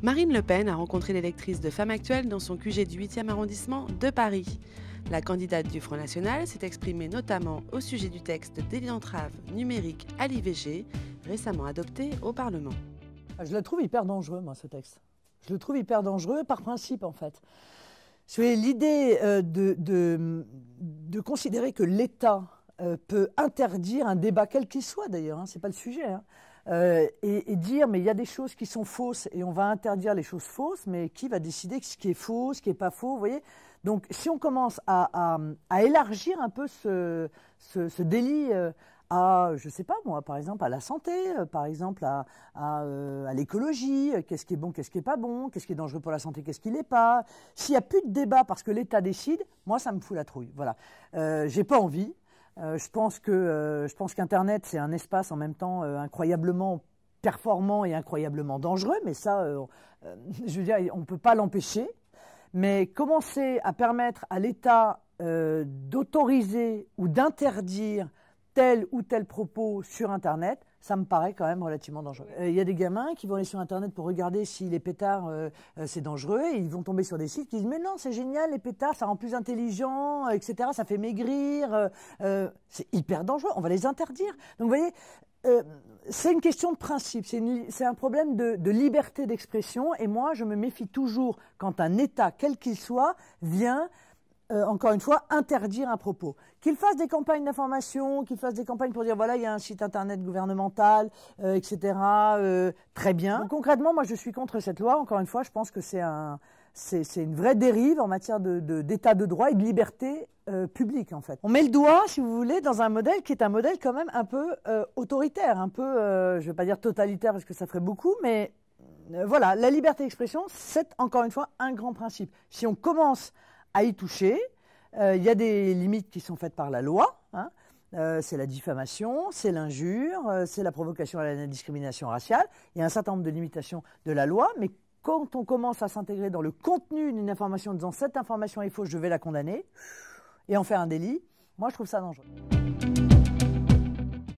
Marine Le Pen a rencontré l'électrice de Femmes Actuelles dans son QG du 8e arrondissement de Paris. La candidate du Front National s'est exprimée notamment au sujet du texte délit d'entrave numérique à l'IVG, récemment adopté au Parlement. Je le trouve hyper dangereux, moi, ce texte. Je le trouve hyper dangereux par principe, en fait. L'idée de considérer que l'État peut interdire un débat, quel qu'il soit d'ailleurs, ce n'est pas le sujet, et dire mais il y a des choses qui sont fausses et on va interdire les choses fausses, mais qui va décider ce qui est faux, ce qui n'est pas faux, vous voyez? Donc si on commence à élargir un peu ce délit à, je ne sais pas moi, par exemple à la santé, par exemple à l'écologie, qu'est-ce qui est bon, qu'est-ce qui n'est pas bon, qu'est-ce qui est dangereux pour la santé, qu'est-ce qui ne l'est pas. S'il n'y a plus de débat parce que l'État décide, moi ça me fout la trouille. Voilà. J'ai pas envie. Je pense qu'Internet, c'est un espace en même temps incroyablement performant et incroyablement dangereux, mais ça, je veux dire, on ne peut pas l'empêcher. Mais commencer à permettre à l'État d'autoriser ou d'interdire tel ou tel propos sur Internet, ça me paraît quand même relativement dangereux. Il y a des gamins qui vont aller sur Internet pour regarder si les pétards, c'est dangereux, et ils vont tomber sur des sites qui disent « Mais non, c'est génial, les pétards, ça rend plus intelligent, etc., ça fait maigrir. » C'est hyper dangereux, on va les interdire. Donc vous voyez, c'est une question de principe, c'est un problème de liberté d'expression, et moi, je me méfie toujours quand un État, quel qu'il soit, vient encore une fois, interdire un propos. Qu'il fasse des campagnes d'information, qu'il fasse des campagnes pour dire voilà, il y a un site internet gouvernemental, etc. Très bien. Donc, concrètement, moi, je suis contre cette loi. Encore une fois, je pense que c'est une vraie dérive en matière d'état de droit et de liberté publique, en fait. On met le doigt, si vous voulez, dans un modèle qui est un modèle quand même un peu autoritaire, un peu, je ne vais pas dire totalitaire parce que ça ferait beaucoup, mais voilà, la liberté d'expression, c'est encore une fois un grand principe. Si on commence à y toucher, il y a des limites qui sont faites par la loi, c'est la diffamation, c'est l'injure, c'est la provocation à la discrimination raciale, il y a un certain nombre de limitations de la loi, mais quand on commence à s'intégrer dans le contenu d'une information en disant cette information est fausse, je vais la condamner, et en faire un délit, moi je trouve ça dangereux.